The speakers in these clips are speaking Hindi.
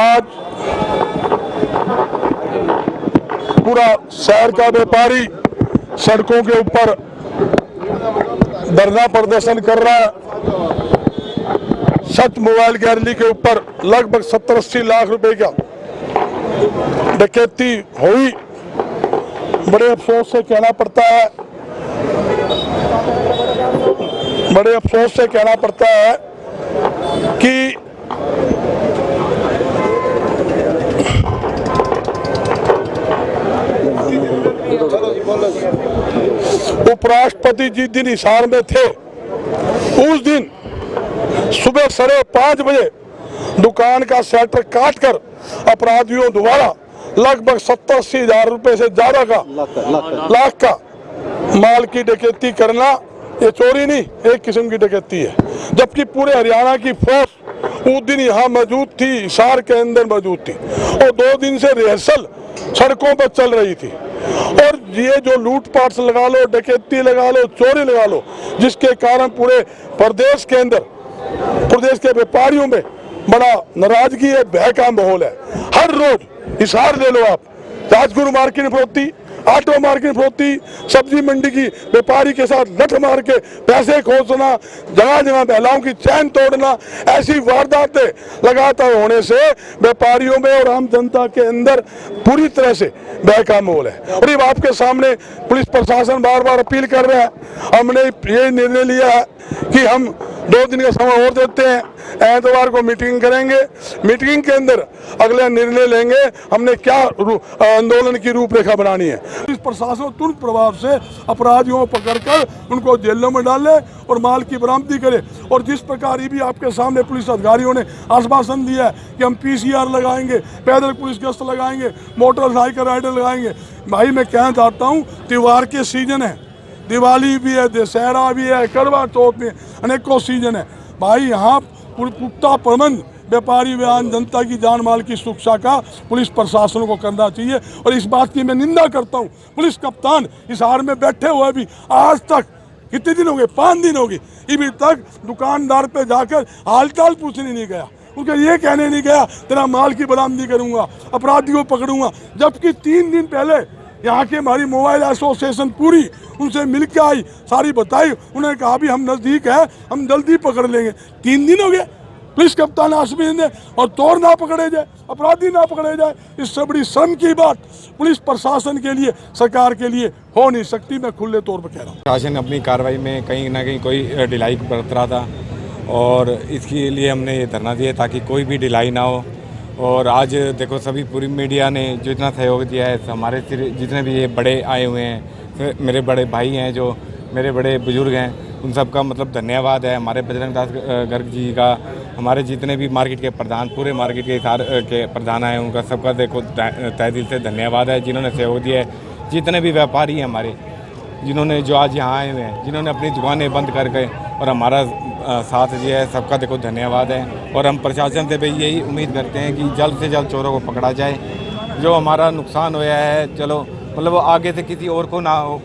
आज पूरा शहर का व्यापारी सड़कों के ऊपर धरना प्रदर्शन कर रहा है। सच मोबाइल गैलरी के ऊपर लगभग 70-80 लाख रुपए का डकैती हुई। बड़े अफसोस से कहना पड़ता है, बड़े अफसोस से कहना पड़ता है कि उपराष्ट्रपति जिस दिन हिसार में थे उस दिन सुबह 5:30 बजे दुकान का शटर काटकर अपराधियों द्वारा लगभग 70-80 हजार रुपए से ज्यादा का लाख का माल की डकैती करना, ये चोरी नहीं, एक किस्म की डकैती है। जबकि पूरे हरियाणा की फोर्स उस दिन यहाँ मौजूद थी, हिसार के अंदर मौजूद थी और 2 दिन से रिहर्सल सड़कों पर चल रही थी। और ये जो लूटपाट लगा लो, डकैती लगा लो, चोरी लगा लो, जिसके कारण पूरे प्रदेश के अंदर, प्रदेश के व्यापारियों में बड़ा नाराजगी है, भय का माहौल है। हर रोज हिसार ले लो आप, राजगुरु मार्केट में फरोख्ती, ऑटो मार्केट फरोख्ती, सब्जी मंडी की व्यापारी के साथ लठ मार के पैसे खोजना, जगह जगह महिलाओं की चैन तोड़ना, ऐसी वारदातें लगातार होने से व्यापारियों में और आम जनता के अंदर पूरी तरह से भय का माहौल है। और ये आपके सामने पुलिस प्रशासन बार बार अपील कर रहा है। हमने ये निर्णय लिया है कि हम 2 दिन का समय और देते हैं, एतवार को मीटिंग करेंगे, मीटिंग के अंदर अगले निर्णय लेंगे हमने क्या आंदोलन की रूपरेखा बनानी है। पुलिस प्रशासन तुरंत प्रभाव से अपराधियों को पकड़कर उनको जेलों में डाले और माल की बरामदी करे। और जिस प्रकार ये भी आपके सामने पुलिस अधिकारियों ने आश्वासन दिया है कि हम PCR लगाएंगे, पैदल पुलिस गश्त लगाएंगे, मोटरसाइकिल राइडर लगाएंगे। भाई मैं कहना चाहता हूँ, त्योहार के सीजन है, दिवाली भी है, दशहरा भी है, करवा चौथ भी है, अनेकों सीजन है। भाई यहाँ पुख्ता प्रबंध व्यापारी व आम जनता की जान माल की सुरक्षा का पुलिस प्रशासन को करना चाहिए। और इस बात की मैं निंदा करता हूँ, पुलिस कप्तान हिसार में बैठे हुए भी आज तक कितने दिन हो गए, 5 दिन हो गए, अभी तक दुकानदार पे जाकर हालचाल पूछने नहीं गया, उनका ये कहने नहीं गया तेरा माल की बरामदी करूँगा, अपराधियों को पकड़ूंगा। जबकि 3 दिन पहले यहाँ की हमारी मोबाइल एसोसिएशन पूरी उनसे मिल के आई, सारी बताई, उन्होंने कहा भी हम नज़दीक है, हम जल्दी पकड़ लेंगे। 3 दिन हो गए, पुलिस कप्तान आश्वासन दे और चोर ना पकड़े जाए, अपराधी ना पकड़े जाए। इससे बड़ी शर्म की बात पुलिस प्रशासन के लिए, सरकार के लिए हो नहीं सकती। मैं खुले तौर पर कह रहा हूँ, प्रशासन अपनी कार्रवाई में कहीं ना कहीं कोई ढिलाई बरत रहा था और इसके लिए हमने ये धरना दिया ताकि कोई भी ढिलाई ना हो। और आज देखो सभी पूरी मीडिया ने जो इतना सहयोग दिया है, हमारे जितने भी ये बड़े आए हुए हैं, मेरे बड़े भाई हैं, जो मेरे बड़े बुजुर्ग हैं, उन सब का मतलब धन्यवाद है। हमारे बजरंग दास गर्ग जी का, हमारे जितने भी मार्केट के प्रधान, पूरे मार्केट के हिसार के प्रधान आए, उनका सबका देखो तहे दिल से धन्यवाद है जिन्होंने सहयोग दिया है। जितने भी व्यापारी हैं हमारे, जिन्होंने जो आज यहाँ आए हुए हैं, जिन्होंने अपनी दुकानें बंद करके और हमारा साथ दिया है, सबका देखो धन्यवाद है। और हम प्रशासन से भी यही उम्मीद करते हैं कि जल्द से जल्द चोरों को पकड़ा जाए। जो हमारा नुकसान होया है, चलो मतलब वो आगे से किसी और को ना हो,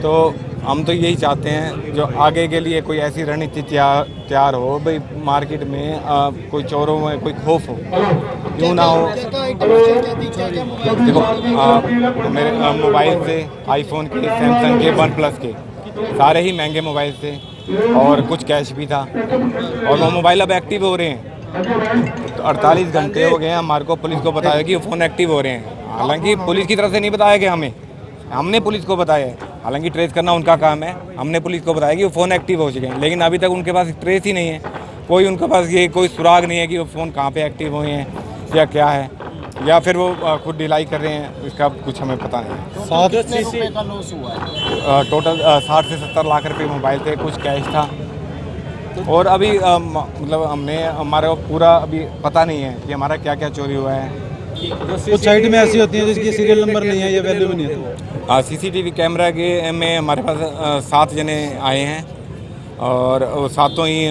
तो हम तो यही चाहते हैं जो आगे के लिए कोई ऐसी रणनीति तैयार हो, भाई मार्केट में कोई चोरों में कोई खौफ हो, यूँ ना हो। देखो मेरे मोबाइल से आईफोन के, सैमसंग के, OnePlus के, सारे ही महंगे मोबाइल थे और कुछ कैश भी था और वो मोबाइल अब एक्टिव हो रहे हैं। तो 48 घंटे हो गए हैं हमारे को पुलिस को बताया कि फ़ोन एक्टिव हो रहे हैं। हालांकि पुलिस की तरफ से नहीं बताया गया हमें, हमने पुलिस को बताया है। हालांकि ट्रेस करना उनका काम है, हमने पुलिस को बताया कि वो फ़ोन एक्टिव हो चुके हैं, लेकिन अभी तक उनके पास ट्रेस ही नहीं है, कोई उनके पास ये कोई सुराग नहीं है कि वो फ़ोन कहाँ पे एक्टिव हुए हैं या क्या है, या फिर वो खुद ढिलाई कर रहे हैं, इसका कुछ हमें पता नहीं है। 7 रुपये का लॉस हुआ है। टोटल 60 से 70 लाख रुपए मोबाइल थे, कुछ कैश था। और अभी मतलब हमने हमारे को पूरा अभी पता नहीं है कि हमारा क्या क्या चोरी हुआ है। कुछ साइड में ऐसी होती है जिसकी सीरियल नंबर नहीं है या वैल्यू भी नहीं है। CCTV कैमरा के में हमारे पास 7 जने आए हैं और वो सातों ही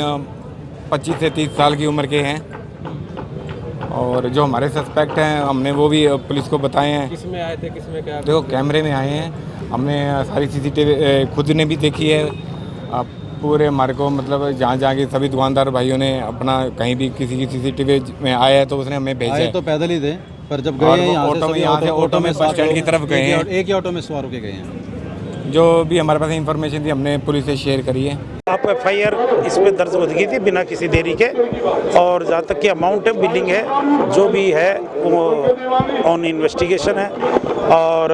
25 से 30 साल की उम्र के हैं। और जो हमारे सस्पेक्ट हैं हमने वो भी पुलिस को बताए हैं। किसमें आए थे, किसमें क्या? देखो कैमरे में आए हैं, हमने सारी CCTV खुद ने भी देखी है, पूरे हमारे को मतलब जहाँ जहाँ के सभी दुकानदार भाइयों ने अपना कहीं भी किसी की CCTV में आया है तो उसने हमें भेजा आए है। तो पैदल ही थे, पर जब और गए वो यहाँ ऑटो में से यहाँ से ऑटो में बस स्टैंड की तरफ गए हैं। एक ही ऑटो में सवार होके गए हैं। जो भी हमारे पास इंफॉर्मेशन थी हमने पुलिस से शेयर करी है। आप FIR इस पे दर्ज हो गई थी बिना किसी देरी के, और जहाँ तक कि अमाउंट है, बिलिंग है, जो भी है वो ऑन इन्वेस्टिगेशन है। और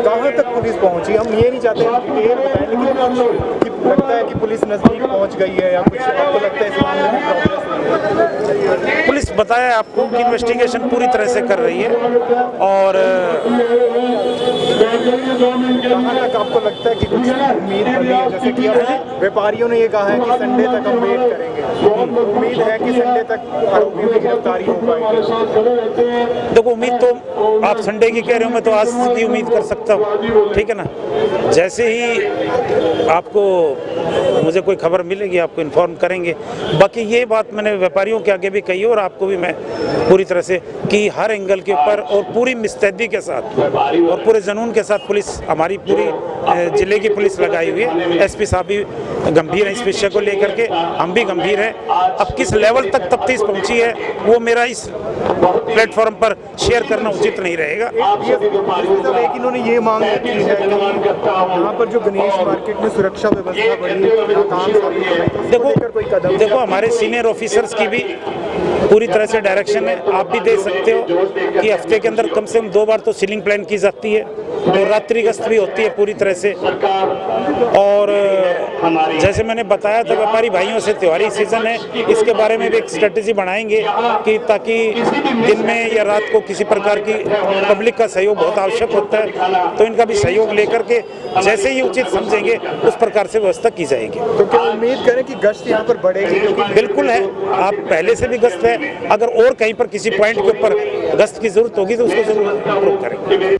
कहाँ तक पुलिस पहुंची, हम ये नहीं चाहते हैं डिटेल बताएं, लेकिन कि लगता है कि पुलिस नजदीक पहुंच गई है या कुछ आपको लगता है इस मामले में progress? पुलिस बताया आपको कि इन्वेस्टिगेशन पूरी तरह से कर रही है। और कहाँ तक आपको लगता है कि कुछ उम्मीद बनी है? जैसे कि अब व्यापारियों ने ये कहा है कि संडे तक हम वेट करेंगे, उम्मीद है कि संडे तक आरोपियों की गिरफ्तारी हो पाएगी। देखो, उम्मीद तो आप संडे की कह रहे हो, मैं तो आज की उम्मीद कर सकता हूँ, ठीक है ना। जैसे ही आपको मुझे कोई खबर मिलेगी आपको इन्फॉर्म करेंगे। बाकी ये बात मैंने व्यापारियों के आगे भी कही है और आपको भी मैं पूरी तरह से कि हर एंगल के ऊपर और पूरी मुस्तैदी के साथ और पूरे जुनून के साथ पुलिस, हमारी पूरी जिले की पुलिस लगाई हुई है। SP साहब भी गंभीर है इस विषय को लेकर के, हम भी गंभीर हैं। अब किस लेवल तक तफ्तीश पहुंची है वो मेरा इस प्लेटफॉर्म पर शेयर करना उचित नहीं रहेगा। एक इन्होंने ये मांग रखी है कि यहाँ पर जो गणेश मार्केट में सुरक्षा व्यवस्था बड़ी नाकाम साबित हो रही है, इसको लेकर कोई कदम? देखो, हमारे सीनियर ऑफिसर्स की भी पूरी तरह से डायरेक्शन है। आप भी देख सकते हो कि हफ्ते के अंदर कम से कम 2 बार तो सीलिंग प्लान की जाती है और रात्रि गश्त भी होती है पूरी तरह से। और जैसे मैंने बताया था व्यापारी भाइयों से, त्योहारी सीजन है, इसके बारे में भी एक स्ट्रेटेजी बनाएंगे कि ताकि दिन में या रात को किसी प्रकार की पब्लिक का सहयोग बहुत आवश्यक होता है, तो इनका भी सहयोग लेकर के जैसे ही उचित समझेंगे उस प्रकार से व्यवस्था की जाएगी। तो क्या उम्मीद करें कि गश्त यहाँ पर बढ़ेगी? क्योंकि बिल्कुल है, आप पहले से भी गश्त है, अगर और कहीं पर किसी पॉइंट के ऊपर गश्त की जरूरत होगी तो उसको जरूर अप्रूव करेंगे।